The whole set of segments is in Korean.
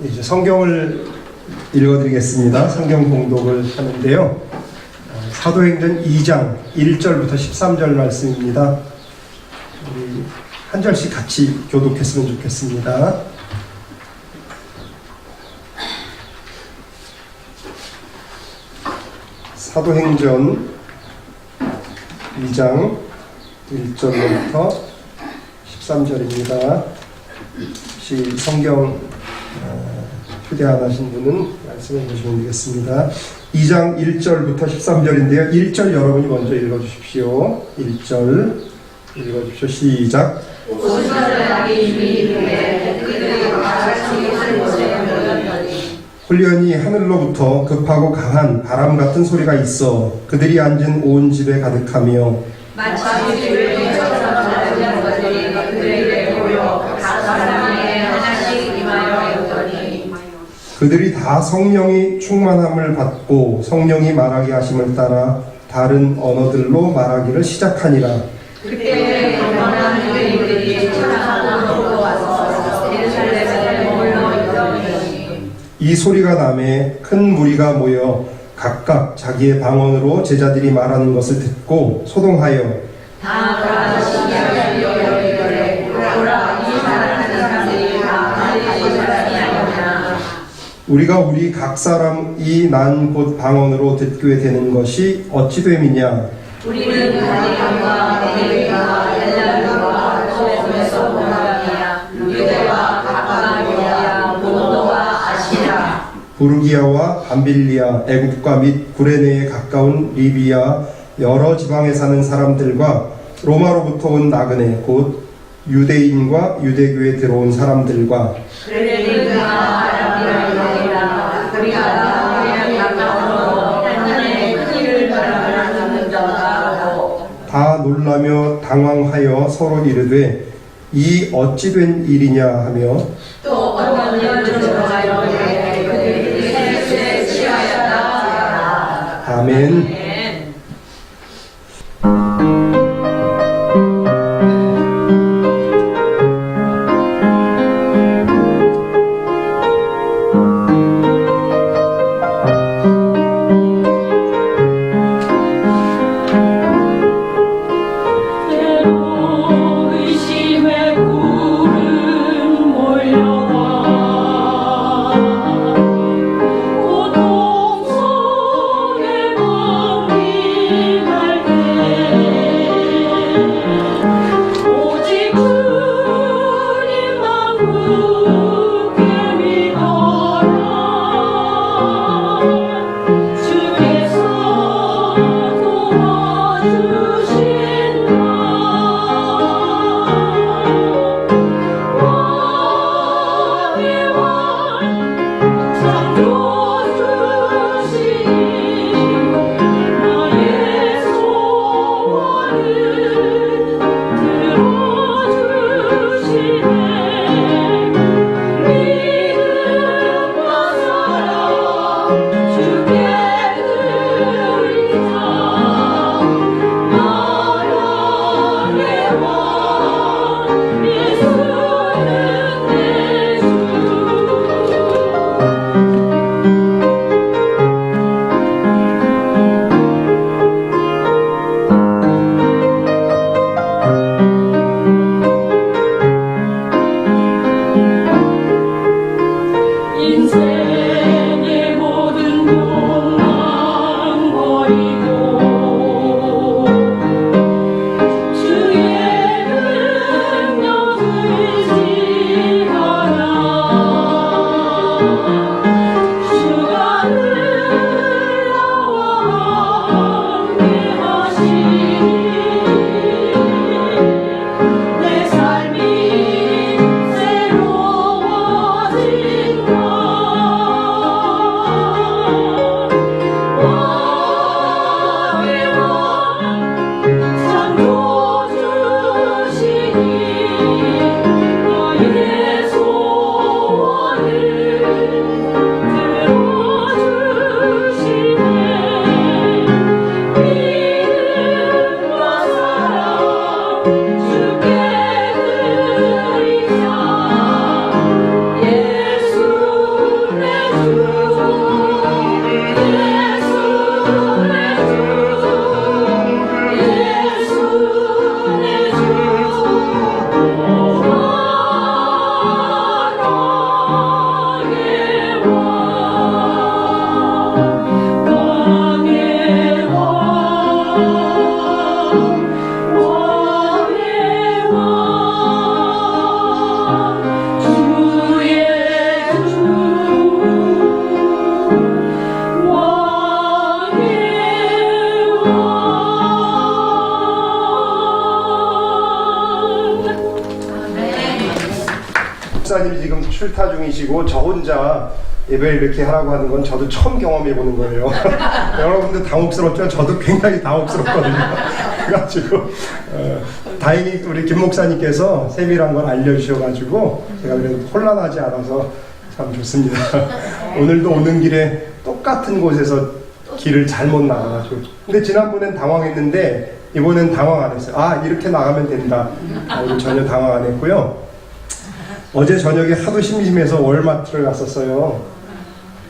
이제 성경을 읽어드리겠습니다. 성경 봉독을 하는데요. 사도행전 2장 1절부터 13절 말씀입니다. 우리 한 절씩 같이 교독했으면 좋겠습니다. 사도행전 2장 1절부터 13절입니다. 혹시 성경 휴대 안 하신 분은 말씀해 주시면 되겠습니다. 2장 1절부터 13절인데요. 1절 여러분이 먼저 읽어주십시오. 1절 읽어주십시오. 시작. 홀련히 하늘로부터 급하고 강한 바람 같은 소리가 있어 그들이 앉은 온 집에 가득하며 마치 집을 뒤쳐서 것들이 그들에게 보여 각 사람에게 하나씩 임하여 오더니 그들이 다 성령이 충만함을 받고 성령이 말하게 하심을 따라 다른 언어들로 말하기를 시작하니라. 그때 경건한 유대인들이 천하로 와서 예루살렘에 머물러 있더니 이 소리가 나매 큰 무리가 모여 각각 자기의 방언으로 제자들이 말하는 것을 듣고 소동하여 다 신기하게 여겨 이르되 보라 이 말하는 사람들이 다 갈릴리 사람이 아니냐. 우리가 우리 각 사람이 난 곳 방언으로 듣게 되는 것이 어찌 됨이냐. 우리는 갈릴리와 갈릴리와 엘라르와 또 메소포타미아 유대와 가파도기아 본도와 아시아 부르기아와 밤빌리아 애국과 및 구레네에 가까운 리비아 여러 지방에 사는 사람들과 로마로부터 온 나그네 곧 유대인과 유대교에 들어온 사람들과 다 놀라며 당황하여 서로 이르되 이 어찌 된 일이냐 하며 또 어떤 일을 들어가여 그들이 취하였다. 아멘. 고통 속에 목사님이 지금 출타 중이시고 저 혼자 예배를 이렇게 하라고 하는 건 저도 처음 경험해 보는 거예요. 여러분들 당혹스럽죠? 저도 굉장히 당혹스럽거든요. 그래가지고 다행히 우리 김 목사님께서 세밀한 걸 알려주셔가지고 제가 그래도 혼란하지 않아서 참 좋습니다. 오늘도 오는 길에 똑같은 곳에서 길을 잘못 나가가지고, 근데 지난번엔 당황했는데 이번엔 당황 안 했어요. 아, 이렇게 나가면 된다. 전혀 당황 안 했고요. 어제 저녁에 하도 심심해서 월마트를 갔었어요.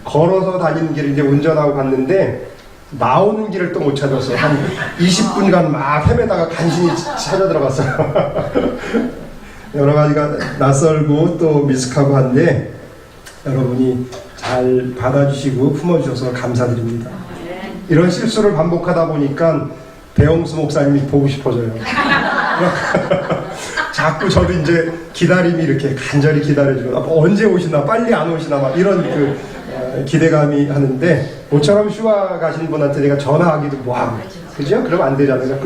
걸어서 다니는 길을 이제 운전하고 갔는데 나오는 길을 또 못 찾았어요. 한 20분간 막 헤매다가 간신히 찾아 들어갔어요. 여러 가지가 낯설고 또 미숙하고 한데 여러분이 잘 받아주시고 품어주셔서 감사드립니다. 이런 실수를 반복하다 보니까 배영수 목사님이 보고 싶어져요. 자꾸 저도 이제 기다림이 이렇게 간절히 기다려주고 언제 오시나 빨리 안 오시나 막 이런 기대감이 하는데, 모처럼 휴가 가신 분한테 내가 전화하기도 뭐하고, 그죠? 그러면 안 되잖아요.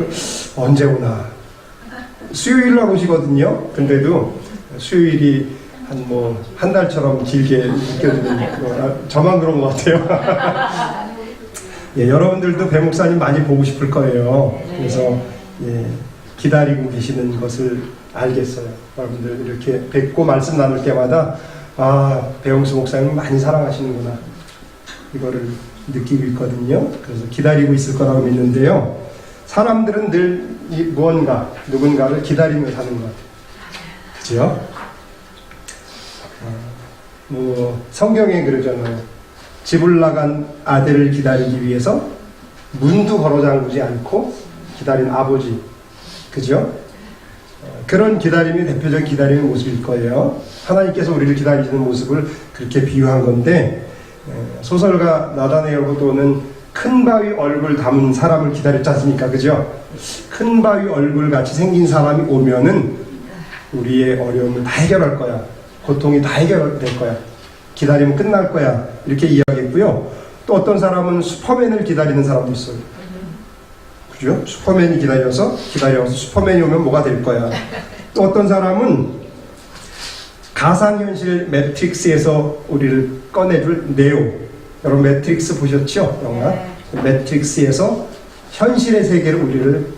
언제 오나. 수요일 날 오시거든요. 근데도 수요일이 한 달처럼 길게 느껴지는, 저만 그런 것 같아요. 예, 여러분들도 배 목사님 많이 보고 싶을 거예요. 그래서 예, 기다리고 계시는 것을 알겠어요. 여러분들 이렇게 뵙고 말씀 나눌 때마다 아, 배영수 목사님 많이 사랑하시는구나, 이거를 느끼고 있거든요. 그래서 기다리고 있을 거라고 믿는데요. 사람들은 늘 무언가, 누군가를 기다리며 사는 것 같아요. 그죠? 성경에 그러잖아요. 집을 나간 아들을 기다리기 위해서 문도 걸어 잠그지 않고 기다린 아버지. 그죠? 그런 기다림이 대표적인 기다림의 모습일 거예요. 하나님께서 우리를 기다리시는 모습을 그렇게 비유한 건데, 소설가 나다네엘 호도는 큰 바위 얼굴 담은 사람을 기다렸지 않습니까? 그죠? 큰 바위 얼굴 같이 생긴 사람이 오면은 우리의 어려움을 다 해결할 거야. 고통이 다 해결될 거야. 기다리면 끝날 거야. 이렇게 이야기했고요. 또 어떤 사람은 슈퍼맨을 기다리는 사람도 있어요. 그죠? 슈퍼맨이 기다려서 슈퍼맨이 오면 뭐가 될 거야. 또 어떤 사람은 가상현실 매트릭스에서 우리를 꺼내줄 네오. 여러분 매트릭스 보셨죠? 영화? 네. 매트릭스에서 현실의 세계로 우리를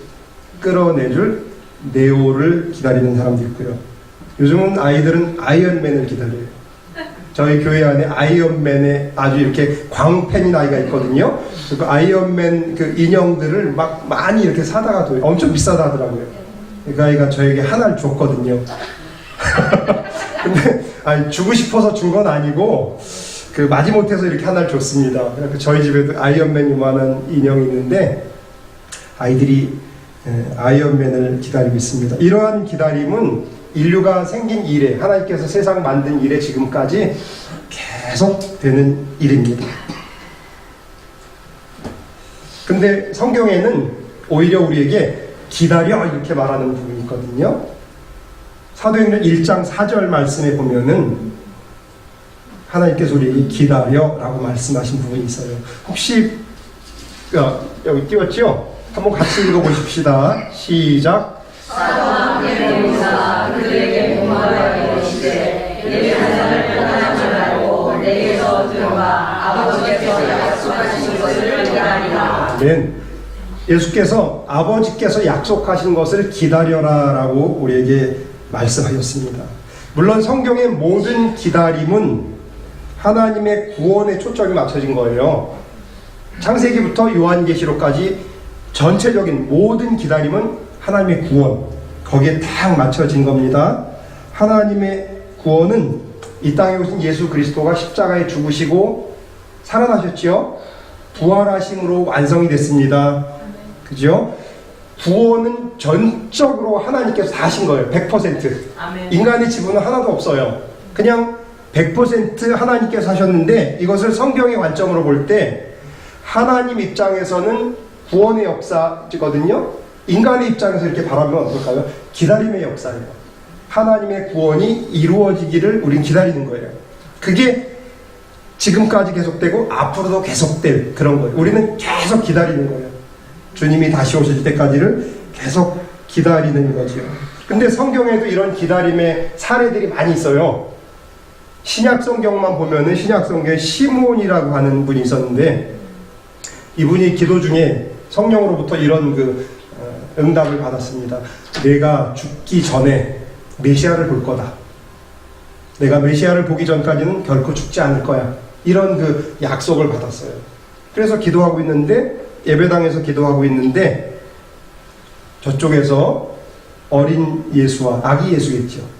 끌어내줄 네오를 기다리는 사람도 있고요. 요즘은 아이들은 아이언맨을 기다려요. 저희 교회 안에 아이언맨의 아주 이렇게 광팬인 아이가 있거든요. 그 아이언맨 그 인형들을 막 많이 이렇게 사다가 둬요. 엄청 비싸다 하더라고요. 그 아이가 저에게 하나를 줬거든요. 근데 아니, 주고 싶어서 준 건 아니고 그 마지못해서 이렇게 하나를 줬습니다. 그래서 저희 집에도 아이언맨 요만한 인형이 있는데 아이들이 아이언맨을 기다리고 있습니다. 이러한 기다림은 인류가 생긴 이래, 하나님께서 세상 만든 이래 지금까지 계속 되는 일입니다. 근데 성경에는 오히려 우리에게 기다려 이렇게 말하는 부분이 있거든요. 사도행전 1장 4절 말씀에 보면은 하나님께서 우리에게 기다려 라고 말씀하신 부분이 있어요. 혹시 여기 띄웠죠? 한번 같이 읽어보십시다. 시작. 그들에게 공부하여 이르시되 내 사랑을 떠나지 말고 내게서 들어가 아버지께서 약속하신 것을 기다리라. 아멘. 예수께서 아버지께서 약속하신 것을 기다려라 라고 우리에게 말씀하셨습니다. 물론 성경의 모든 기다림은 하나님의 구원에 초점이 맞춰진 거예요. 창세기부터 요한계시록까지 전체적인 모든 기다림은 하나님의 구원, 거기에 딱 맞춰진 겁니다. 하나님의 구원은 이 땅에 오신 예수 그리스도가 십자가에 죽으시고 살아나셨죠? 부활하심으로 완성이 됐습니다. 그죠? 구원은 전적으로 하나님께서 다 하신 거예요. 100%. 아멘. 인간의 지분은 하나도 없어요. 그냥 100% 하나님께서 하셨는데, 이것을 성경의 관점으로 볼 때 하나님 입장에서는 구원의 역사거든요. 인간의 입장에서 이렇게 바라보면 어떨까요? 기다림의 역사예요. 하나님의 구원이 이루어지기를 우린 기다리는 거예요. 그게 지금까지 계속되고 앞으로도 계속될 그런 거예요. 우리는 계속 기다리는 거예요. 주님이 다시 오실 때까지를 계속 기다리는 거죠. 근데 성경에도 이런 기다림의 사례들이 많이 있어요. 신약 성경만 보면은 신약 성경에 시므온이라고 하는 분이 있었는데, 이분이 기도 중에 성령으로부터 이런 응답을 받았습니다. 내가 죽기 전에 메시아를 볼 거다. 내가 메시아를 보기 전까지는 결코 죽지 않을 거야. 이런 약속을 받았어요. 그래서 기도하고 있는데, 예배당에서 기도하고 있는데, 저쪽에서 어린 예수와 아기 예수겠죠.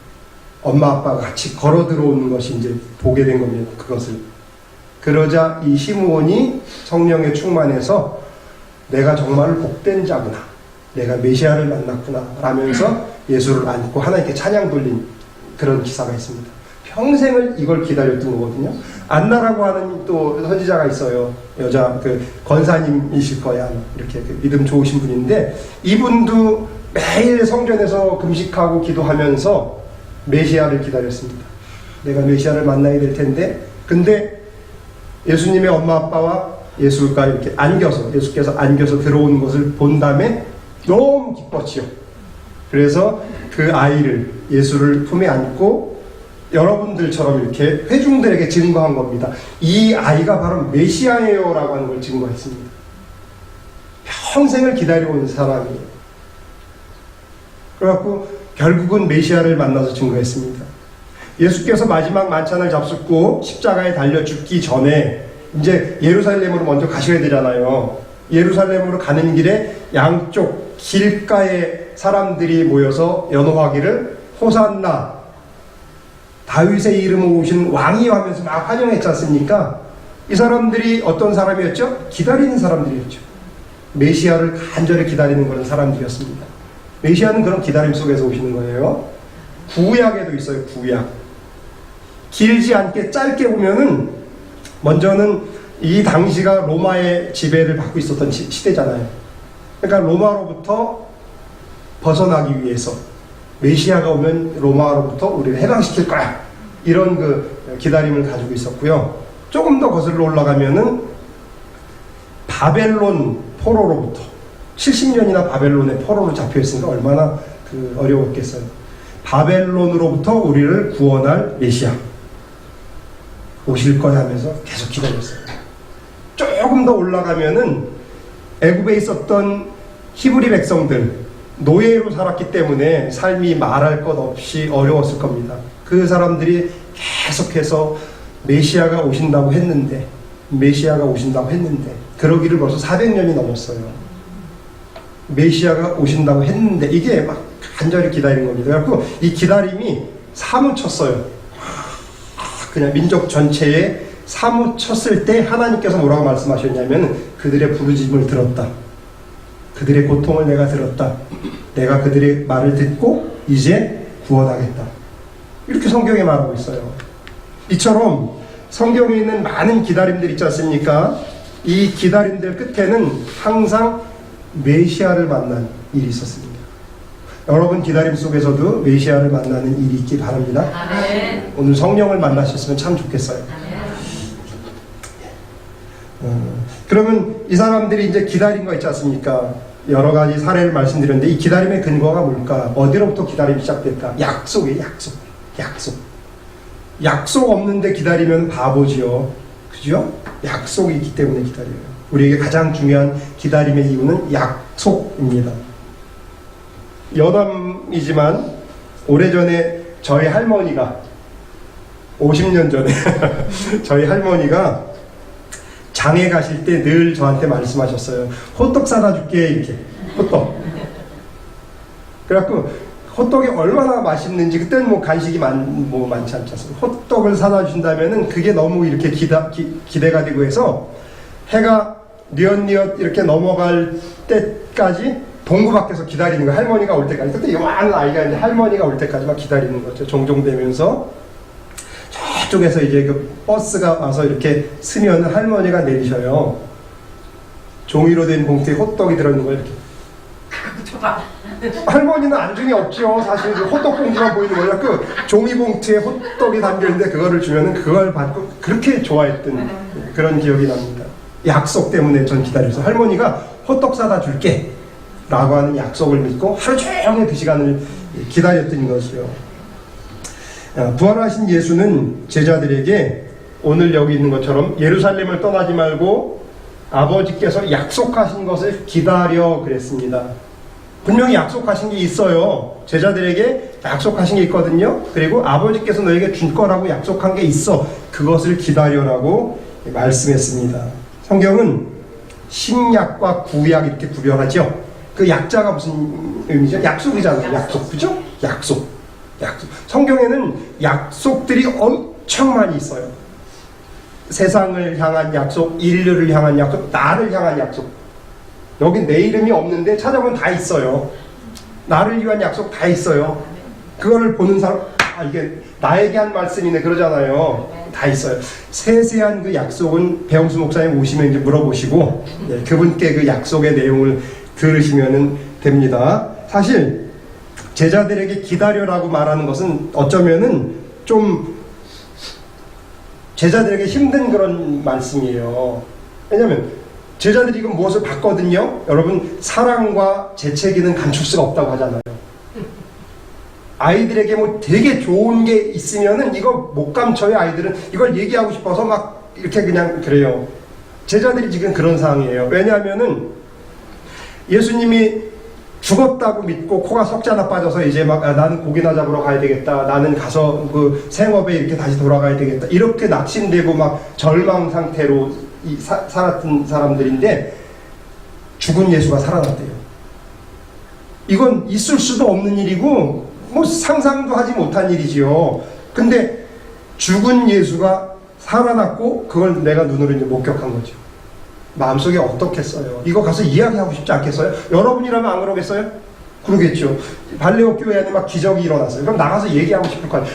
엄마 아빠가 같이 걸어 들어오는 것이 이제 보게 된 겁니다. 그것을. 그러자 이 시므온이 성령에 충만해서 내가 정말 복된 자구나. 내가 메시아를 만났구나. 라면서 예수를 안고 하나님께 찬양 돌린 그런 기사가 있습니다. 평생을 이걸 기다렸던 거거든요. 안나라고 하는 또 선지자가 있어요. 여자 권사님이실 거야. 이렇게 믿음 좋으신 분인데, 이분도 매일 성전에서 금식하고 기도하면서 메시아를 기다렸습니다. 내가 메시아를 만나야 될 텐데, 근데 예수님의 엄마 아빠와 예수가 이렇게 예수께서 안겨서 들어오는 것을 본 다음에 너무 기뻤지요. 그래서 그 아이를, 예수를 품에 안고 여러분들처럼 이렇게 회중들에게 증거한 겁니다. 이 아이가 바로 메시아예요 라고 하는 걸 증거했습니다. 평생을 기다려온 사람이에요. 그래갖고 결국은 메시아를 만나서 증거했습니다. 예수께서 마지막 만찬을 잡숫고 십자가에 달려 죽기 전에 이제 예루살렘으로 먼저 가셔야 되잖아요. 예루살렘으로 가는 길에 양쪽 길가에 사람들이 모여서 연호하기를 호산나, 다윗의 이름으로 오신 왕이여 하면서 막 환영했지 않습니까? 이 사람들이 어떤 사람이었죠? 기다리는 사람들이었죠. 메시아를 간절히 기다리는 그런 사람들이었습니다. 메시아는 그런 기다림 속에서 오시는 거예요. 구약에도 있어요. 구약. 길지 않게 짧게 보면은, 먼저는 이 당시가 로마의 지배를 받고 있었던 시대잖아요. 그러니까 로마로부터 벗어나기 위해서 메시아가 오면 로마로부터 우리를 해방시킬 거야. 이런 기다림을 가지고 있었고요. 조금 더 거슬러 올라가면은 바벨론 포로로부터 70년이나 바벨론의 포로로 잡혀있으니까 얼마나 어려웠겠어요. 바벨론으로부터 우리를 구원할 메시아 오실 거야 하면서 계속 기다렸어요. 조금 더 올라가면은 애굽에 있었던 히브리 백성들, 노예로 살았기 때문에 삶이 말할 것 없이 어려웠을 겁니다. 그 사람들이 계속해서 메시아가 오신다고 했는데 그러기를 벌써 400년이 넘었어요. 메시아가 오신다고 했는데 이게 막 간절히 기다린 겁니다. 그래서 이 기다림이 사무쳤어요. 그냥 민족 전체에 사무쳤을 때 하나님께서 뭐라고 말씀하셨냐면, 그들의 부르짖음을 들었다. 그들의 고통을 내가 들었다. 내가 그들의 말을 듣고 이제 구원하겠다. 이렇게 성경에 말하고 있어요. 이처럼 성경에 있는 많은 기다림들 있지 않습니까? 이 기다림들 끝에는 항상 메시아를 만난 일이 있었습니다. 여러분 기다림 속에서도 메시아를 만나는 일이 있기 바랍니다. 아멘. 오늘 성령을 만나셨으면 참 좋겠어요. 그러면 이 사람들이 이제 기다린 거 있지 않습니까? 여러 가지 사례를 말씀드렸는데, 이 기다림의 근거가 뭘까? 어디로부터 기다림이 시작될까? 약속이에요. 약속 없는데 기다리면 바보지요. 그죠? 약속이 있기 때문에 기다려요. 우리에게 가장 중요한 기다림의 이유는 약속입니다. 여담이지만 오래전에 저희 할머니가 50년 전에 저희 할머니가 장에 가실 때 늘 저한테 말씀하셨어요. 호떡 사다 줄게. 이렇게 호떡. 그래갖고 호떡이 얼마나 맛있는지, 그때는 뭐 간식이 많지 않습니까? 호떡을 사다 준다면은 그게 너무 이렇게 기대가 되고 해서 해가 뉘엿뉘엿 이렇게 넘어갈 때까지 동구 밖에서 기다리는 거예요. 할머니가 올 때까지. 그때 요만한 아이가 이제 할머니가 올 때까지만 기다리는 거죠. 종종되면서 저쪽에서 이제 버스가 와서 이렇게 쓰면 할머니가 내리셔요. 종이로 된 봉투에 호떡이 들어있는 거예요. 이렇게. 할머니는 안중이 없죠. 사실 호떡 봉지만 보이는 거예요. 종이 봉투에 호떡이 담겨있는데 그거를 주면은 그걸 받고 그렇게 좋아했던 그런 기억이 납니다. 약속 때문에 전 기다려서 할머니가 호떡 사다 줄게 라고 하는 약속을 믿고 하루 종일 그 시간을 기다렸던 것이요. 부활하신 예수는 제자들에게 오늘 여기 있는 것처럼 예루살렘을 떠나지 말고 아버지께서 약속하신 것을 기다려 그랬습니다. 분명히 약속하신 게 있어요. 제자들에게 약속하신 게 있거든요. 그리고 아버지께서 너에게 줄 거라고 약속한 게 있어. 그것을 기다려라고 말씀했습니다. 성경은 신약과 구약 이렇게 구별하죠. 그 약자가 무슨 의미죠? 약속이잖아요. 약속, 그죠? 약속. 성경에는 약속들이 엄청 많이 있어요. 세상을 향한 약속, 인류를 향한 약속, 나를 향한 약속. 여기 내 이름이 없는데 찾아보면 다 있어요. 나를 위한 약속 다 있어요. 그거를 보는 사람, 이게 나에게 한 말씀이네 그러잖아요. 다 있어요. 세세한 그 약속은 배영수 목사님 오시면 이제 물어보시고 그분께 그 약속의 내용을 들으시면 됩니다. 사실 제자들에게 기다려라고 말하는 것은 어쩌면은 좀 제자들에게 힘든 그런 말씀이에요. 왜냐하면 제자들이 이건 무엇을 봤거든요. 여러분, 사랑과 재채기는 감출 수가 없다고 하잖아요. 아이들에게 뭐 되게 좋은 게 있으면은 이거 못 감춰요. 아이들은 이걸 얘기하고 싶어서 막 이렇게 그냥 그래요. 제자들이 지금 그런 상황이에요. 왜냐하면은 예수님이 죽었다고 믿고 코가 석자나 빠져서 이제 막 나는 고기나 잡으러 가야 되겠다. 나는 가서 그 생업에 이렇게 다시 돌아가야 되겠다. 이렇게 낙심되고 막 절망 상태로 살았던 사람들인데 죽은 예수가 살아났대요. 이건 있을 수도 없는 일이고 뭐 상상도 하지 못한 일이지요. 근데 죽은 예수가 살아났고 그걸 내가 눈으로 이제 목격한 거죠. 마음속에 어떻겠어요? 이거 가서 이야기하고 싶지 않겠어요? 여러분이라면 안 그러겠어요? 그러겠죠. 발레오 교회 안에 막 기적이 일어났어요. 그럼 나가서 얘기하고 싶을 거 아니에요.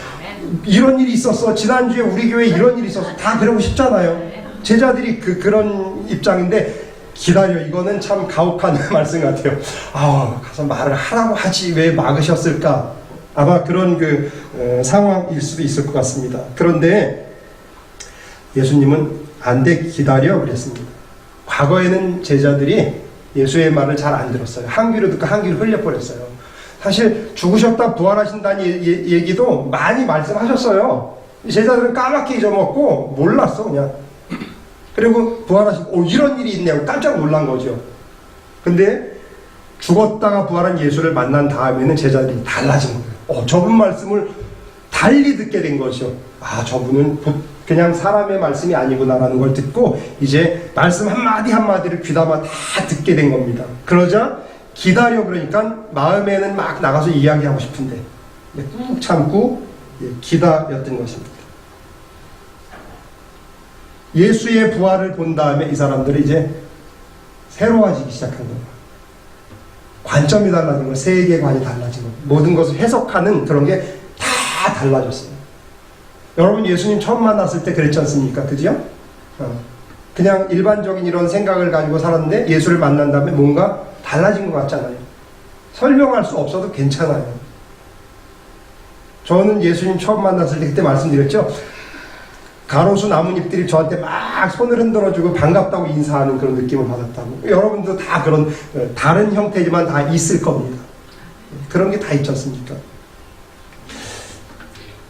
이런 일이 있었어. 지난주에 우리 교회에 이런 일이 있었어. 다 그러고 싶잖아요. 제자들이 그런 입장인데 기다려. 이거는 참 가혹한 말씀 같아요. 가서 말을 하라고 하지 왜 막으셨을까? 아마 그런 상황일 수도 있을 것 같습니다. 그런데 예수님은 안 돼, 기다려 그랬습니다. 과거에는 제자들이 예수의 말을 잘 안 들었어요. 한 귀로 듣고 한 귀로 흘려버렸어요. 사실 죽으셨다 부활하신다는 얘기도 많이 말씀하셨어요. 제자들은 까맣게 잊어먹고 몰랐어 그냥. 그리고 부활하시고 이런 일이 있네요. 깜짝 놀란 거죠. 근데 죽었다가 부활한 예수를 만난 다음에는 제자들이 달라진 거예요. 저분 말씀을 달리 듣게 된 거죠. 저분은 그냥 사람의 말씀이 아니구나라는 걸 듣고 이제 말씀 한마디 한마디를 귀담아 다 듣게 된 겁니다. 그러자 기다려 그러니까 마음에는 막 나가서 이야기하고 싶은데 꾹 참고 기다렸던 것입니다. 예수의 부활을 본 다음에 이 사람들이 이제 새로워지기 시작한 거예요. 관점이 달라진 거예요. 세계관이 달라진 거예요. 모든 것을 해석하는 그런 게 다 달라졌어요. 여러분 예수님 처음 만났을 때 그랬지 않습니까? 그죠? 그냥 일반적인 이런 생각을 가지고 살았는데 예수를 만난 다음에 뭔가 달라진 것 같잖아요. 설명할 수 없어도 괜찮아요. 저는 예수님 처음 만났을 때 그때 말씀드렸죠? 가로수 나뭇잎들이 저한테 막 손을 흔들어주고 반갑다고 인사하는 그런 느낌을 받았다고. 여러분도 다 그런 다른 형태지만 다 있을 겁니다. 그런 게 다 있지 않습니까?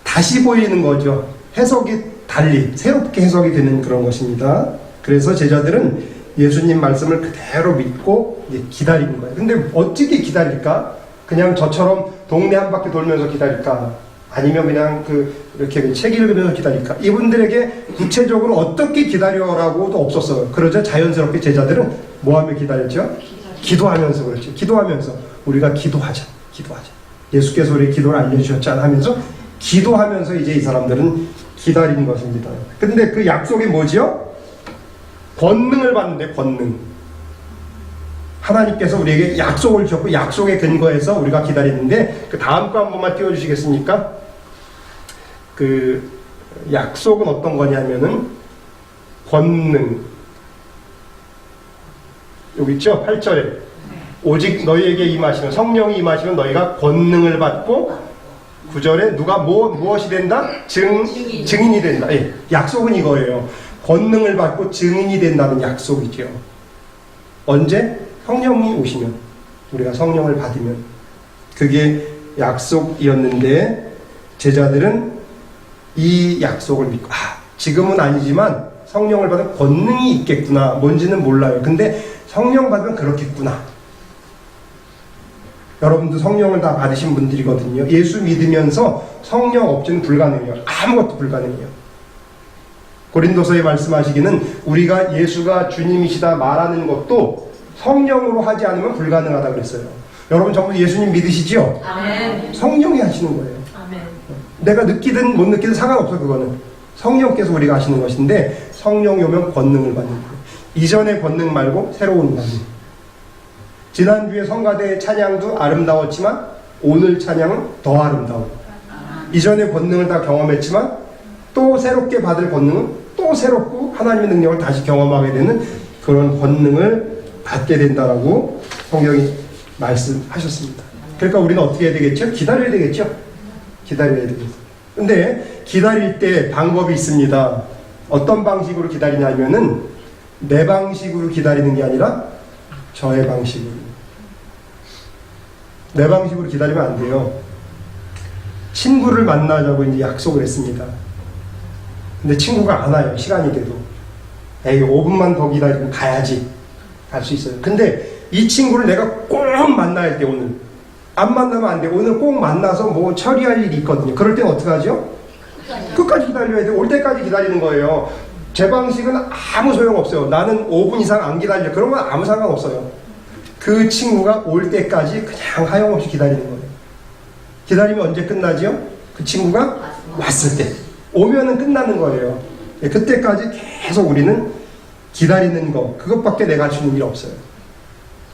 다시 보이는 거죠. 해석이 달리 새롭게 해석이 되는 그런 것입니다. 그래서 제자들은 예수님 말씀을 그대로 믿고 기다리는 거예요. 근데 어떻게 기다릴까? 그냥 저처럼 동네 한 바퀴 돌면서 기다릴까? 아니면 그냥 이렇게 책 읽으면서 기다릴까? 이분들에게 구체적으로 어떻게 기다려라고도 없었어요. 그러자 자연스럽게 제자들은 뭐하며 기다렸죠? 기도하면서 그렇죠. 기도하면서 우리가 기도하자. 예수께서 우리 기도를 알려주셨잖아 하면서 기도하면서 이제 이 사람들은 기다린 것입니다. 근데 그 약속이 뭐지요? 권능을 받는데 권능. 하나님께서 우리에게 약속을 주셨고 약속의 근거에서 우리가 기다리는데 그 다음 거 한 번만 띄워주시겠습니까? 그 약속은 어떤 거냐면은 권능. 여기 있죠? 8절에 오직 너희에게 임하시면 성령이 임하시면 너희가 권능을 받고 9절에 누가 무엇이 된다? 증인이 된다. 약속은 이거예요. 권능을 받고 증인이 된다는 약속이죠. 언제? 성령이 오시면, 우리가 성령을 받으면. 그게 약속이었는데 제자들은 이 약속을 믿고 지금은 아니지만 성령을 받은 권능이 있겠구나. 뭔지는 몰라요. 근데 성령 받으면 그렇겠구나. 여러분도 성령을 다 받으신 분들이거든요. 예수 믿으면서 성령 없이는 불가능해요. 아무것도 불가능해요. 고린도서에 말씀하시기는 우리가 예수가 주님이시다 말하는 것도 성령으로 하지 않으면 불가능하다 그랬어요. 여러분 전부 예수님 믿으시지요? 아멘. 성령이 하시는 거예요. 아멘. 내가 느끼든 못 느끼든 상관없어. 그거는 성령께서 우리가 하시는 것인데, 성령이 오면 권능을 받는 거예요. 이전의 권능 말고 새로운 권능. 지난주에 성가대 찬양도 아름다웠지만 오늘 찬양은 더 아름다워. 이전의 권능을 다 경험했지만 또 새롭게 받을 권능은 또 새롭고 하나님의 능력을 다시 경험하게 되는 그런 권능을 받게 된다라고 성경이 말씀하셨습니다. 그러니까 우리는 어떻게 해야 되겠죠? 기다려야 되겠죠? 기다려야 되겠죠. 근데 기다릴 때 방법이 있습니다. 어떤 방식으로 기다리냐면은 내 방식으로 기다리는 게 아니라 저의 방식으로. 내 방식으로 기다리면 안 돼요. 친구를 만나자고 이제 약속을 했습니다. 근데 친구가 안 와요. 시간이 돼도. 에이, 5분만 더 기다리면 가야지. 갈 수 있어요. 근데 이 친구를 내가 꼭 만나야 돼, 오늘. 안 만나면 안 돼. 오늘 꼭 만나서 뭐 처리할 일이 있거든요. 그럴 때는 어떻게 하죠? 끝까지 기다려야 돼. 올 때까지 기다리는 거예요. 제 방식은 아무 소용없어요. 나는 5분 이상 안 기다려. 그런 건 아무 상관없어요. 그 친구가 올 때까지 그냥 하염없이 기다리는 거예요. 기다리면 언제 끝나지요? 그 친구가 왔을 때. 오면은 끝나는 거예요. 그때까지 계속 우리는 기다리는 거, 그것밖에 내가 할 수 있는 일 없어요.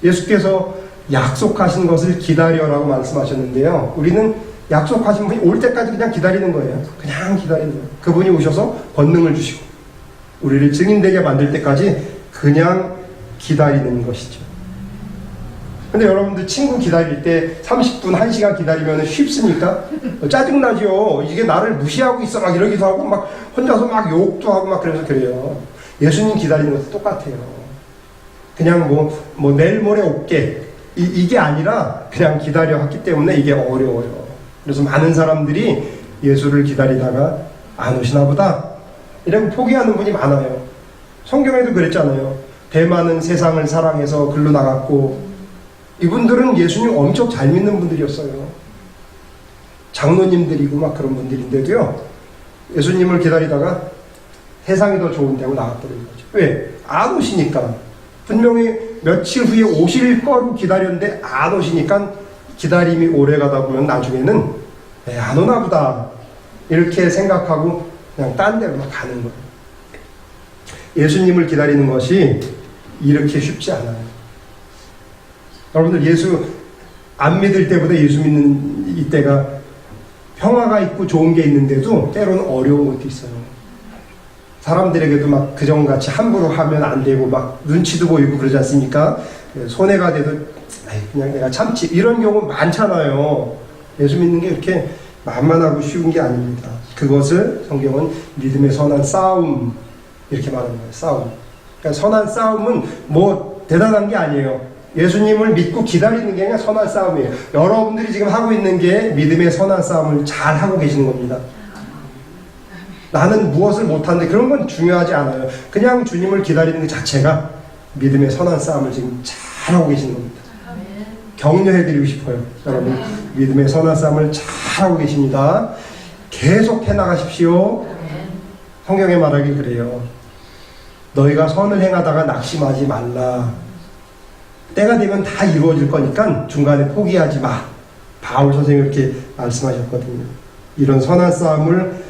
예수께서 약속하신 것을 기다려라고 말씀하셨는데요. 우리는 약속하신 분이 올 때까지 그냥 기다리는 거예요. 그냥 기다리는 거예요. 그분이 오셔서 권능을 주시고 우리를 증인되게 만들 때까지 그냥 기다리는 것이죠. 근데 여러분들 친구 기다릴 때 30분, 1시간 기다리면 쉽습니까? 짜증나죠. 이게 나를 무시하고 있어 막 이러기도 하고 막 혼자서 막 욕도 하고 막 그래서 그래요. 예수님 기다리는 것도 똑같아요. 그냥 뭐 내일 모레 올게 이게 아니라 그냥 기다려 왔기 때문에 이게 어려워요. 그래서 많은 사람들이 예수를 기다리다가 안 오시나 보다 이러고 포기하는 분이 많아요. 성경에도 그랬잖아요. 대만은 세상을 사랑해서 글로 나갔고, 이분들은 예수님 엄청 잘 믿는 분들이었어요. 장로님들이고 막 그런 분들인데도요, 예수님을 기다리다가 세상이 더 좋은데 하고 나갔더라는 거죠. 왜? 안 오시니까. 분명히 며칠 후에 오실 거로 기다렸는데 안 오시니까 기다림이 오래 가다 보면 나중에는 안 오나 보다 이렇게 생각하고 그냥 딴 데로 막 가는 거예요. 예수님을 기다리는 것이 이렇게 쉽지 않아요. 여러분들 예수 안 믿을 때보다 예수 믿는 이때가 평화가 있고 좋은 게 있는데도 때로는 어려운 것도 있어요. 사람들에게도 막 그전같이 함부로 하면 안 되고 막 눈치도 보이고 그러지 않습니까? 손해가 돼도 그냥 내가 참지, 이런 경우 많잖아요. 예수 믿는 게 이렇게 만만하고 쉬운 게 아닙니다. 그것을 성경은 믿음의 선한 싸움 이렇게 말하는 거예요. 싸움. 그러니까 선한 싸움은 뭐 대단한 게 아니에요. 예수님을 믿고 기다리는 게 그냥 선한 싸움이에요. 여러분들이 지금 하고 있는 게 믿음의 선한 싸움을 잘 하고 계시는 겁니다. 나는 무엇을 못하는데 그런 건 중요하지 않아요. 그냥 주님을 기다리는 것 자체가 믿음의 선한 싸움을 지금 잘하고 계시는 겁니다. 격려해드리고 싶어요. 여러분 믿음의 선한 싸움을 잘하고 계십니다. 계속 해나가십시오. 성경에 말하기 그래요. 너희가 선을 행하다가 낙심하지 말라. 때가 되면 다 이루어질 거니까 중간에 포기하지 마. 바울 선생님이 이렇게 말씀하셨거든요. 이런 선한 싸움을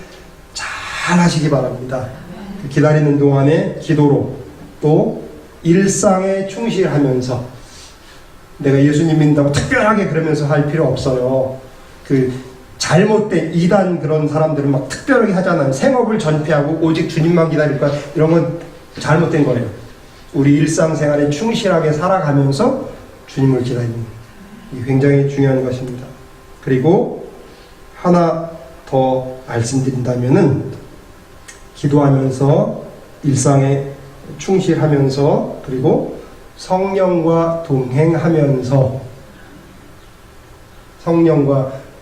잘 하시기 바랍니다. 기다리는 동안에 기도로 또 일상에 충실하면서, 내가 예수님 믿는다고 특별하게 그러면서 할 필요 없어요. 그 잘못된 이단 그런 사람들은 막 특별하게 하잖아요. 생업을 전폐하고 오직 주님만 기다릴 거야. 이런 건 잘못된 거예요. 우리 일상생활에 충실하게 살아가면서 주님을 기다리는 게 굉장히 중요한 것입니다. 그리고 하나 더 말씀드린다면은, 기도하면서 일상에 충실하면서 그리고 성령과 동행하면서,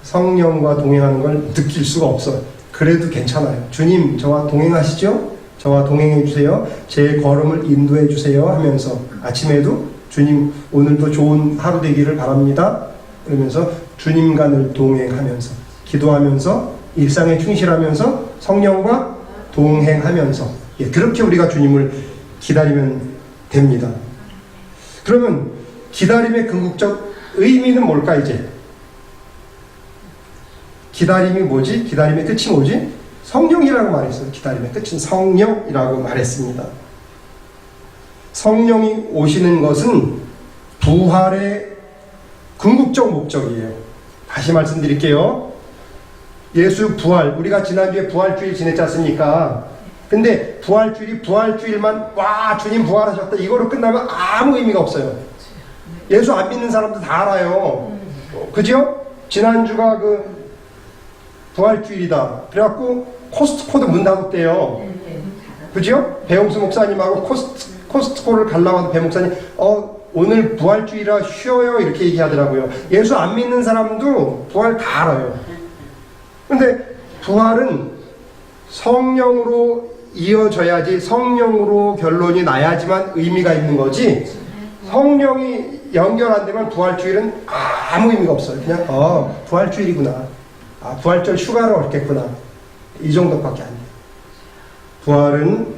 성령과 동행하는 걸 느낄 수가 없어요. 그래도 괜찮아요. 주님, 저와 동행하시죠? 저와 동행해 주세요. 제 걸음을 인도해 주세요 하면서 아침에도 주님, 오늘도 좋은 하루 되기를 바랍니다. 그러면서 주님과 늘 동행하면서 기도하면서 일상에 충실하면서 성령과 동행하면서 그렇게 우리가 주님을 기다리면 됩니다. 그러면 기다림의 궁극적 의미는 뭘까 이제? 기다림이 뭐지? 기다림의 끝이 뭐지? 성령이라고 말했어요. 기다림의 끝은 성령이라고 말했습니다. 성령이 오시는 것은 부활의 궁극적 목적이에요. 다시 말씀드릴게요. 예수 부활, 우리가 지난주에 부활주일 지냈지 않습니까? 근데 부활주일만 와 주님 부활하셨다 이거로 끝나면 아무 의미가 없어요. 예수 안 믿는 사람도 다 알아요. 그죠? 지난주가 그 부활주일이다. 그래갖고 코스트코도 문 닫았대요. 그죠? 배용수 목사님하고 코스트코를 가려고 하던 배 목사님 오늘 부활주일이라 쉬어요 이렇게 얘기하더라고요. 예수 안 믿는 사람도 부활 다 알아요. 근데 부활은 성령으로 이어져야지, 성령으로 결론이 나야지만 의미가 있는 거지, 성령이 연결 안 되면 부활주일은 아무 의미가 없어요. 그냥 부활주일이구나, 부활절 휴가를 얻겠구나, 이 정도밖에 안 돼요. 부활은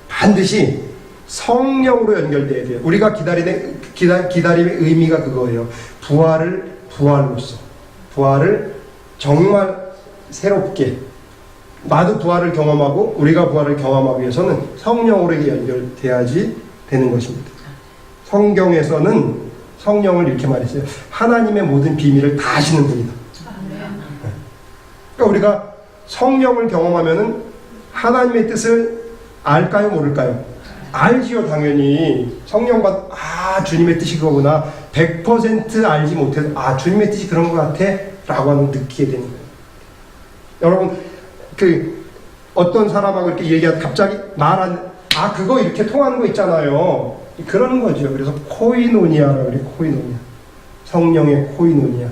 반드시 성령으로 연결돼야 돼요. 우리가 기다림의 의미가 그거예요. 부활로서 부활을 정말 새롭게, 나도 부활을 경험하고 우리가 부활을 경험하기 위해서는 성령으로 연결돼야지 되는 것입니다. 성경에서는 성령을 이렇게 말했어요. 하나님의 모든 비밀을 다 아시는 분이다. 그러니까 우리가 성령을 경험하면은 하나님의 뜻을 알까요, 모를까요? 알지요, 당연히. 성령과 주님의 뜻이 그거구나 100% 알지 못해도 주님의 뜻이 그런 것 같아 라고 하는 느끼게 되는 거예요. 여러분, 어떤 사람하고 이렇게 얘기하다 갑자기 그거 이렇게 통하는 거 있잖아요. 그러는 거죠. 그래서 코이노니아라고 그래요. 코이노니아. 성령의 코이노니아.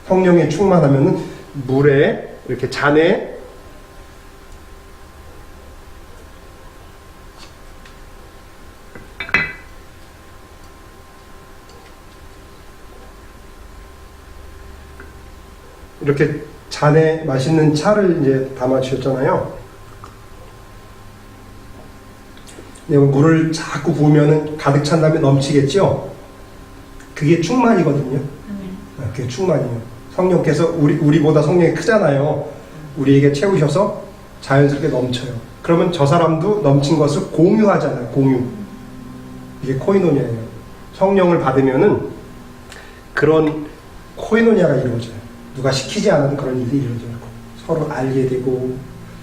성령에 충만하면은 물에 이렇게 잔에 이렇게 잔에 맛있는 차를 이제 담아 주셨잖아요. 물을 자꾸 부으면은 가득 찬 다음에 넘치겠죠? 그게 충만이거든요. 그게 충만이에요. 성령께서 우리보다 성령이 크잖아요. 우리에게 채우셔서 자연스럽게 넘쳐요. 그러면 저 사람도 넘친 것을 공유하잖아요. 공유. 이게 코이노니아예요. 성령을 받으면은 그런 코이노니아가 이루어져요. 누가 시키지 않아도 그런 일이 이루어져요. 서로 알게 되고,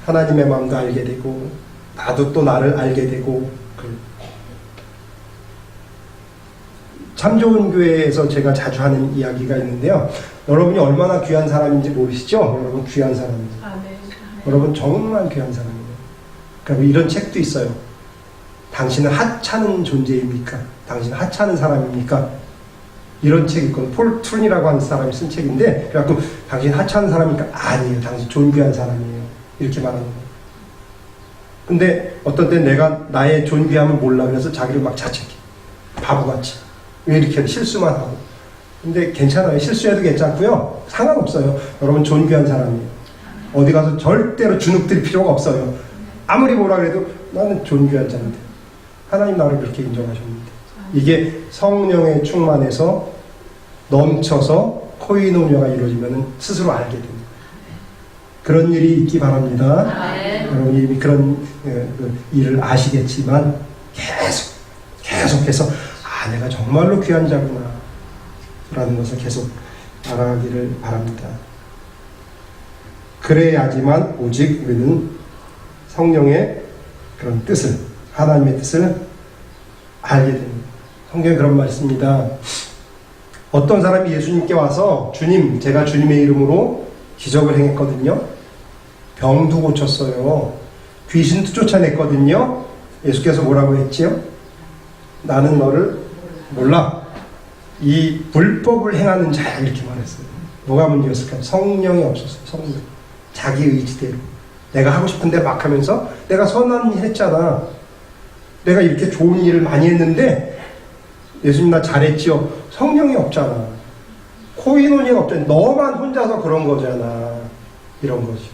하나님의 마음도 알게 되고, 나도 또 나를 알게 되고. 참 좋은 교회에서 제가 자주 하는 이야기가 있는데요. 여러분이 얼마나 귀한 사람인지 모르시죠? 여러분 귀한 사람이죠. 여러분 정말 귀한 사람이에요. 그러니까 이런 책도 있어요. 당신은 하찮은 존재입니까? 당신은 하찮은 사람입니까? 이런 책이 있거든요. 폴 툰이라고 하는 사람이 쓴 책인데, 그래갖고 당신 하찮은 사람입니까? 아니에요. 당신 존귀한 사람이에요. 이렇게 말하는 거예요. 근데 어떤 때 내가 나의 존귀함을 몰라 그래서 자기를 막 자책해. 바보같이. 왜 이렇게 실수만 하고. 근데 괜찮아요. 실수해도 괜찮고요. 상관없어요. 여러분 존귀한 사람이에요. 어디 가서 절대로 주눅들 필요가 없어요. 아무리 뭐라 그래도 나는 존귀한 자인데 하나님 나를 그렇게 인정하셨는데, 이게 성령에 충만해서 넘쳐서 코이노니아가 이루어지면 스스로 알게 됩니다. 그런 일이 있기 바랍니다. 여러분이 이미 그런 일을 아시겠지만 계속해서 내가 정말로 귀한 자구나 라는 것을 계속 알아가기를 바랍니다. 그래야지만 오직 우리는 성령의 그런 뜻을, 하나님의 뜻을 알게 됩니다. 성경에 그런 말이 있습니다. 어떤 사람이 예수님께 와서 주님, 제가 주님의 이름으로 기적을 행했거든요. 병도 고쳤어요. 귀신도 쫓아냈거든요. 예수께서 뭐라고 했지요? 나는 너를 몰라. 이 불법을 행하는 자야, 이렇게 말했어요. 뭐가 문제였을까요? 성령이 없었어요. 성령. 자기 의지대로 내가 하고 싶은 대로 막 하면서 내가 선한 일 했잖아. 내가 이렇게 좋은 일을 많이 했는데 예수님 나 잘했지요. 성령이 없잖아. 코이노니가 없잖아. 너만 혼자서 그런 거잖아. 이런 거지.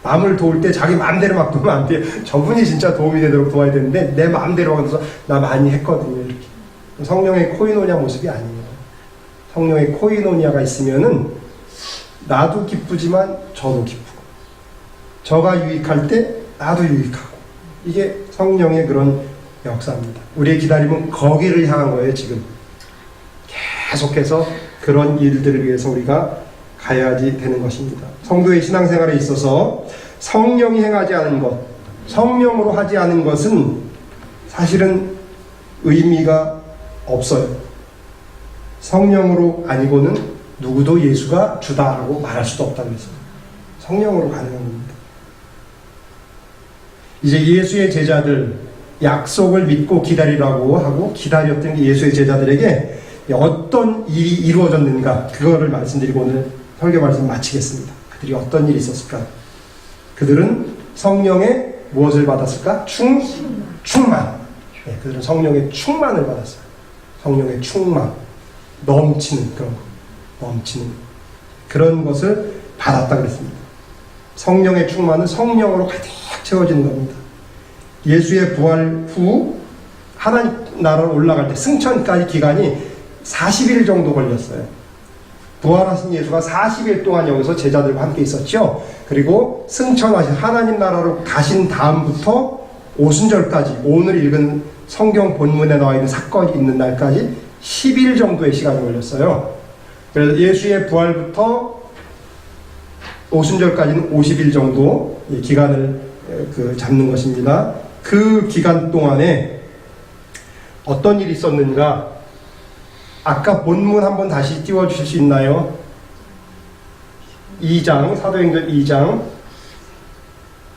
남을 도울 때 자기 마음대로 막 도우면 안 돼. 저분이 진짜 도움이 되도록 도와야 되는데 내 마음대로 하면서 나 많이 했거든요. 이렇게. 성령의 코이노니아 모습이 아니에요. 성령의 코이노니아가 있으면은 나도 기쁘지만 저도 기쁘고 저가 유익할 때 나도 유익하고 이게 성령의 그런 역사입니다. 우리의 기다림은 거기를 향한 거예요. 지금 계속해서 그런 일들을 위해서 우리가 가야지 되는 것입니다. 성도의 신앙생활에 있어서 성령이 행하지 않은 것, 성령으로 하지 않은 것은 사실은 의미가 없어요. 성령으로 아니고는 누구도 예수가 주다라고 말할 수도 없다고 했어요. 성령으로 가능한 겁니다. 이제 예수의 제자들 약속을 믿고 기다리라고 하고 기다렸던 게 예수의 제자들에게 어떤 일이 이루어졌는가 그거를 말씀드리고 오늘 설교 말씀 마치겠습니다. 그들이 어떤 일이 있었을까? 그들은 성령의 무엇을 받았을까? 충만. 네, 그들은 성령의 충만을 받았어요. 성령의 충만. 넘치는 그런 거. 넘치는 그런 것을 받았다 그랬습니다. 성령의 충만은 성령으로 가득 채워지는 겁니다. 예수의 부활 후 하나님 나라로 올라갈 때 승천까지 기간이 40일 정도 걸렸어요. 부활하신 예수가 40일 동안 여기서 제자들과 함께 있었죠. 그리고 승천하신 하나님 나라로 가신 다음부터 오순절까지 오늘 읽은 성경 본문에 나와 있는 사건이 있는 날까지 10일 정도의 시간이 걸렸어요. 그래서 예수의 부활부터 오순절까지는 50일 정도 기간을 잡는 것입니다. 그 기간 동안에 어떤 일이 있었는가? 아까 본문 한번 다시 띄워주실 수 있나요? 2장, 사도행전 2장.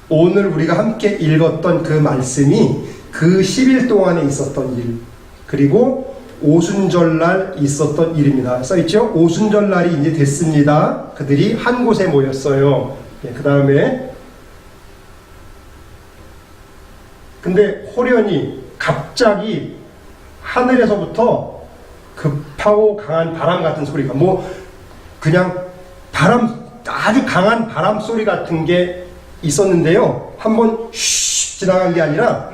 오늘 우리가 함께 읽었던 그 말씀이 그 10일 동안에 있었던 일, 그리고 오순절날 있었던 일입니다. 써있죠? 오순절날이 이제 됐습니다. 그들이 한 곳에 모였어요. 네, 그 다음에 근데 호련히 갑자기 하늘에서부터 급하고 강한 바람 같은 소리가 그냥 아주 강한 바람 소리 같은 게 있었는데요. 한번 슉 지나간 게 아니라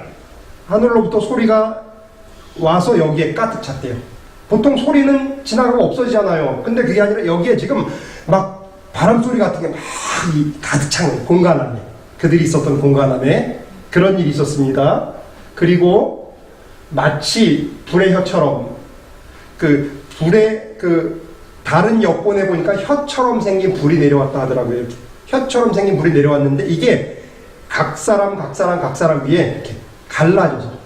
하늘로부터 소리가 와서 여기에 가득 찼대요. 보통 소리는 지나가고 없어지잖아요. 근데 그게 아니라 여기에 지금 막 바람 소리 같은 게 막 가득 찬 공간 안에, 그들이 있었던 공간 안에 그런 일이 있었습니다. 그리고 마치 불의 혀처럼 다른 여권에 보니까 혀처럼 생긴 불이 내려왔다 하더라고요. 혀처럼 생긴 불이 내려왔는데 이게 각 사람 위에 이렇게 갈라져서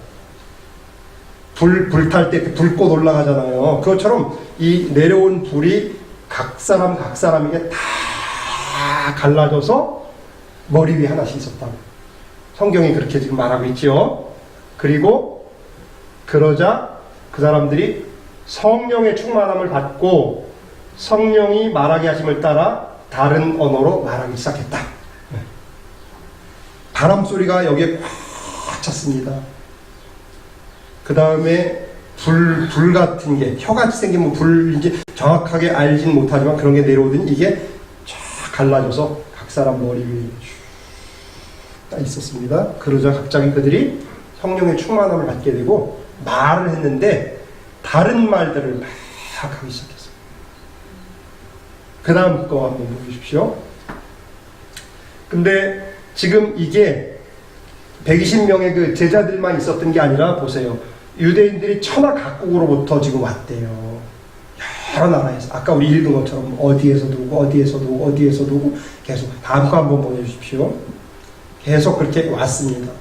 불탈 때 불꽃 올라가잖아요. 그것처럼 이 내려온 불이 각 사람에게 다 갈라져서 머리 위에 하나씩 있었다고 성경이 그렇게 지금 말하고 있죠. 그리고 그러자 그 사람들이 성령의 충만함을 받고 성령이 말하게 하심을 따라 다른 언어로 말하기 시작했다. 바람 소리가 여기에 꽉 찼습니다. 그 다음에 불 같은 게 혀같이 생긴 불인지 정확하게 알진 못하지만 그런 게 내려오더니 이게 쫙 갈라져서 각 사람 머리 위에 딱 있었습니다. 그러자 갑자기 그들이 성령의 충만함을 받게 되고 말을 했는데 다른 말들을 막 하기 시작했어요. 그 다음 거 한번 보십시오. 근데 지금 이게 120명의 그 제자들만 있었던 게 아니라 보세요. 유대인들이 천하 각국으로부터 지금 왔대요. 여러 나라에서. 아까 우리 읽은 것처럼 어디에서도 오고 계속. 다음 거 한번 보내주십시오. 계속 그렇게 왔습니다.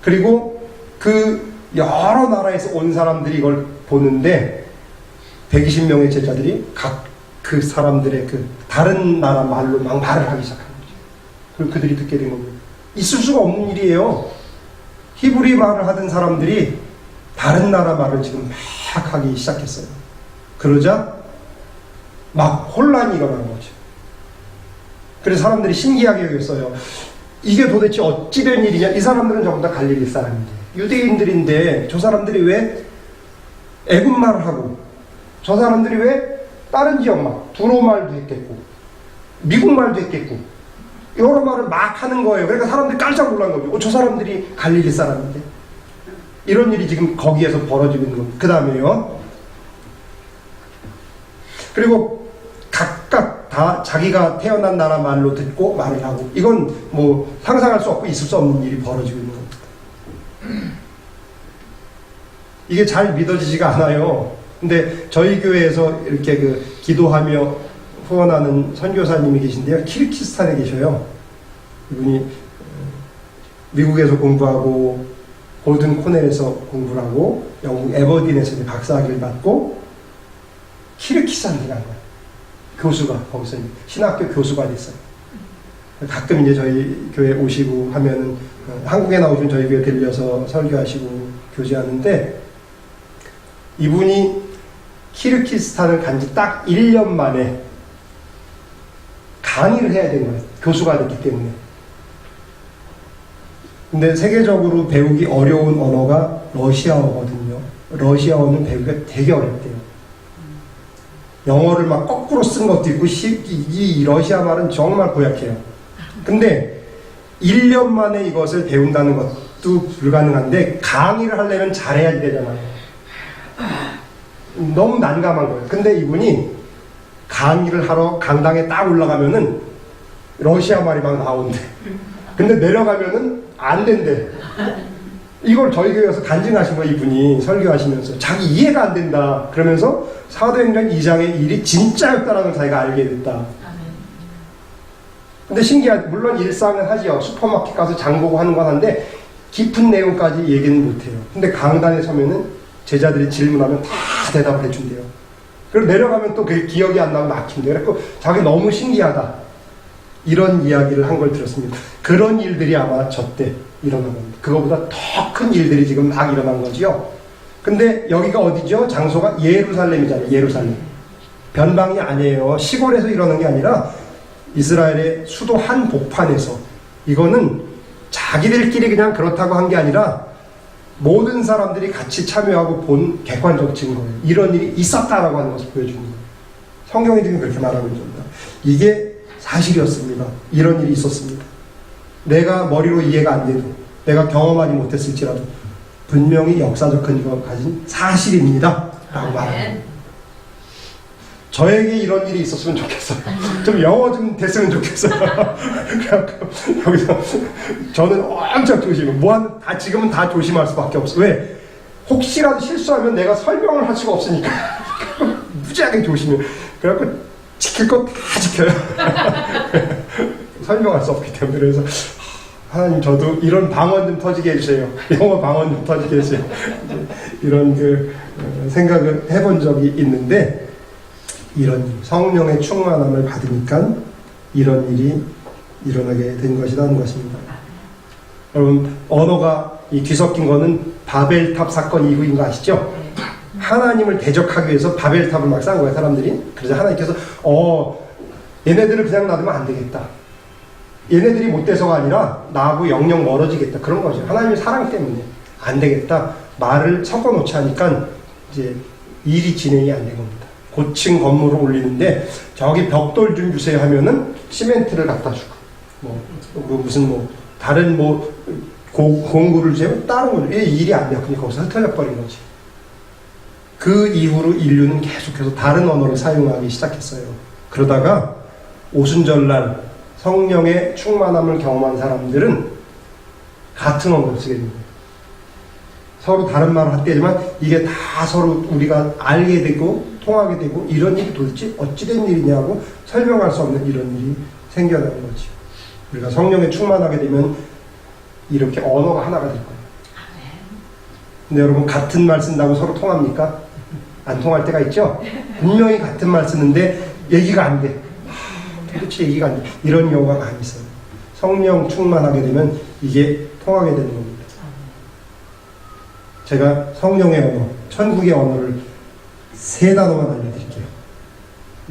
그리고 그 여러 나라에서 온 사람들이 이걸 보는데 120명의 제자들이 각 그 사람들의 그 다른 나라 말로 막 말을 하기 시작한 거죠. 그리고 그들이 듣게 된 겁니다. 있을 수가 없는 일이에요. 히브리 말을 하던 사람들이 다른 나라 말을 지금 막 하기 시작했어요. 그러자 막 혼란이 일어난 거죠. 그래서 사람들이 신기하게 여겼어요. 이게 도대체 어찌된 일이냐. 이 사람들은 전부 다 갈릴리 사람인데, 유대인들인데 저 사람들이 왜 애굽말을 하고, 저 사람들이 왜 다른 지역말, 두로말도 했겠고 미국말도 했겠고 여러 말을 막 하는 거예요. 그러니까 사람들이 깜짝 놀란 거죠. 저 사람들이 갈릴리 사람인데. 이런 일이 지금 거기에서 벌어지고 있는 겁니다. 그 다음에요, 그리고 각각 다 자기가 태어난 나라 말로 듣고 말을 하고, 이건 뭐 상상할 수 없고 있을 수 없는 일이 벌어지고 있는 겁니다. 이게 잘 믿어지지가 않아요. 근데 저희 교회에서 이렇게 기도하며 후원하는 선교사님이 계신데요, 키르기스탄에 계셔요. 이분이 미국에서 공부하고 골든 코넬에서 공부를 하고 영국 에버딘에서 박사학위를 받고 키르기스탄에 간 거예요. 교수가 거기서 신학교 교수가 됐어요. 가끔 이제 저희 교회 오시고 하면은 한국에 나오시면 저희 교회 들려서 설교하시고 교제하는데, 이분이 키르기스탄을 간 지 딱 1년 만에 강의를 해야 된 거예요. 교수가 됐기 때문에. 근데 세계적으로 배우기 어려운 언어가 러시아어거든요. 러시아어는 배우기가 되게 어렵대요. 영어를 막 거꾸로 쓴 것도 있고, 이 러시아 말은 정말 고약해요. 근데 1년 만에 이것을 배운다는 것도 불가능한데, 강의를 하려면 잘해야 되잖아요. 너무 난감한 거예요. 근데 이분이 강의를 하러 강당에 딱 올라가면은 러시아 말이 막 나온대. 근데 내려가면은 안 된대. 이걸 저희 교회에서 간증하신 거예요. 이분이 설교하시면서 자기 이해가 안 된다 그러면서 사도행전 2장의 일이 진짜였다라는 걸 자기가 알게 됐다. 근데 신기하게, 물론 일상은 하지요. 슈퍼마켓 가서 장 보고 하는 건 한데 깊은 내용까지 얘기는 못해요. 근데 강단에 서면은 제자들이 질문하면 다 대답을 해준대요. 그리고 내려가면 또 그게 기억이 안 나고 막힌대요. 그래서 자기 너무 신기하다, 이런 이야기를 한 걸 들었습니다. 그런 일들이 아마 저때 일어난 겁니다. 그거보다 더 큰 일들이 지금 막 일어난 거지요. 근데 여기가 어디죠? 장소가 예루살렘이잖아요. 예루살렘. 변방이 아니에요. 시골에서 일어난 게 아니라 이스라엘의 수도 한복판에서. 이거는 자기들끼리 그냥 그렇다고 한 게 아니라 모든 사람들이 같이 참여하고 본 객관적 증거예요. 이런 일이 있었다라고 하는 것을 보여주는 거예요. 성경이 지금 그렇게 말하고 있습니다. 이게 사실이었습니다. 이런 일이 있었습니다. 내가 머리로 이해가 안 돼도, 내가 경험하지 못했을지라도 분명히 역사적 근거가 가진 사실입니다 라고 말합니다. 저에게 이런 일이 있었으면 좋겠어요. 좀 영어 좀 됐으면 좋겠어요. 그래갖고 여기서 저는 엄청 조심해. 다 지금은 다 조심할 수밖에 없어. 왜? 혹시라도 실수하면 내가 설명을 할 수가 없으니까 무지하게 조심해. 그래갖고 지킬 거 다 지켜요. 설명할 수 없기 때문에. 그래서 하나님, 저도 이런 방언 좀 터지게 해주세요. 영어 방언 좀 터지게 해주세요. 이런 생각을 해본 적이 있는데, 이런 성령의 충만함을 받으니까 이런 일이 일어나게 된 것이라는 것입니다. 여러분, 언어가 이 뒤섞인 거는 바벨탑 사건 이후인 거 아시죠? 하나님을 대적하기 위해서 바벨탑을 막 쌓은 거예요, 사람들이. 그래서 하나님께서 얘네들을 그냥 놔두면 안 되겠다. 얘네들이 못돼서가 아니라 나하고 영영 멀어지겠다. 그런 거죠. 하나님의 사랑 때문에 안 되겠다. 말을 섞어놓지 하니까 이제 일이 진행이 안 된 겁니다. 고층 건물을 올리는데 저기 벽돌 좀 주세요 하면은 시멘트를 갖다 주고, 무슨 다른 공구를 주세요, 다른 거죠. 일이 안 돼요. 그냥 거기서 흩어져 버린 거지. 그 이후로 인류는 계속해서 다른 언어를 사용하기 시작했어요. 그러다가 오순절날 성령의 충만함을 경험한 사람들은 같은 언어를 쓰게 됩니다. 서로 다른 말을 하지만 이게 다 서로 우리가 알게 되고 통하게 되고, 이런 일이 도대체 어찌된 일이냐고 설명할 수 없는 이런 일이 생겨나는 거지. 우리가 성령에 충만하게 되면 이렇게 언어가 하나가 될 거예요. 근데 여러분, 같은 말 쓴다고 서로 통합니까? 안 통할 때가 있죠? 분명히 같은 말 쓰는데 얘기가 안 돼. 도대체 얘기가 안 돼. 이런 경우가 많이 있어요. 성령 충만하게 되면 이게 통하게 되는 겁니다. 제가 성령의 언어, 천국의 언어를 3단어만 알려드릴게요.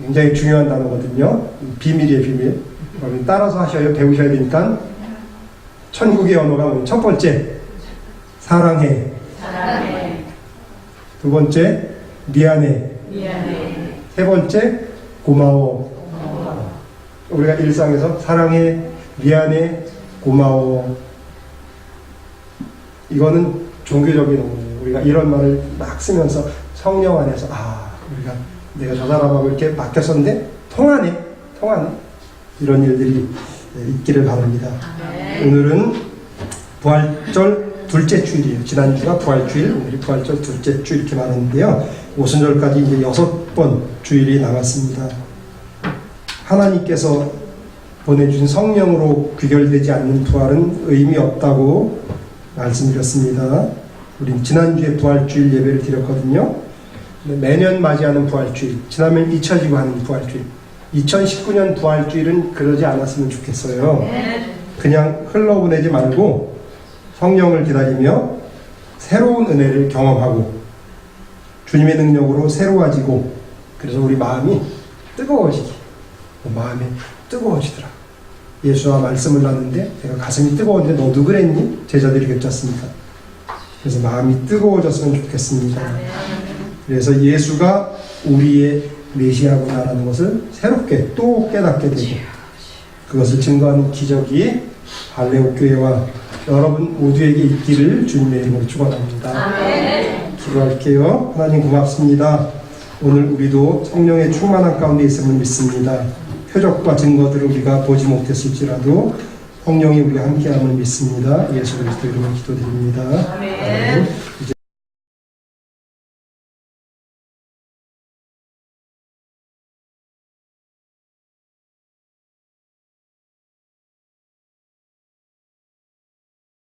굉장히 중요한 단어거든요. 비밀이에요, 비밀. 따라서 하셔야 배우셔야 되니까 천국의 언어가 뭐예요? 첫 번째 사랑해. 두 번째 미안해. 세 번째 고마워. 우리가 일상에서 사랑해, 미안해, 고마워. 이거는 종교적인 언어예요. 우리가 이런 말을 막 쓰면서 성령 안에서 우리가 내가 저 사람하고 이렇게 맡겼었는데 통하네. 이런 일들이 있기를 바랍니다. 오늘은 부활절 둘째 주일이에요. 지난주가 부활주일, 오늘이 부활절 둘째 주 이렇게 말했는데요. 오순절까지 이제 6번 주일이 남았습니다. 하나님께서 보내주신 성령으로 귀결되지 않는 부활은 의미 없다고 말씀드렸습니다. 우린 지난주에 부활주일 예배를 드렸거든요. 매년 맞이하는 부활주일, 지나면 잊혀지고 하는 부활주일, 2019년 부활주일은 그러지 않았으면 좋겠어요. 그냥 흘러보내지 말고 성령을 기다리며 새로운 은혜를 경험하고 주님의 능력으로 새로워지고, 그래서 우리 마음이 뜨거워지기, 마음이 뜨거워지더라. 예수와 말씀을 나누는데 내가 가슴이 뜨거웠는데 너도 그랬니? 제자들이 여쭙습니다. 그래서 마음이 뜨거워졌으면 좋겠습니다. 그래서 예수가 우리의 메시아구나라는 것을 새롭게 또 깨닫게 되고, 그것을 증거하는 기적이 할레오 교회와 여러분 모두에게 있기를 주님의 이름으로 축원합니다. 기도할게요. 하나님 고맙습니다. 오늘 우리도 성령의 충만한 가운데 있음을 믿습니다. 표적과 증거들을 우리가 보지 못했을지라도 성령이 우리가 함께함을 믿습니다. 예수 그리스도 이름으로 기도드립니다. 아멘.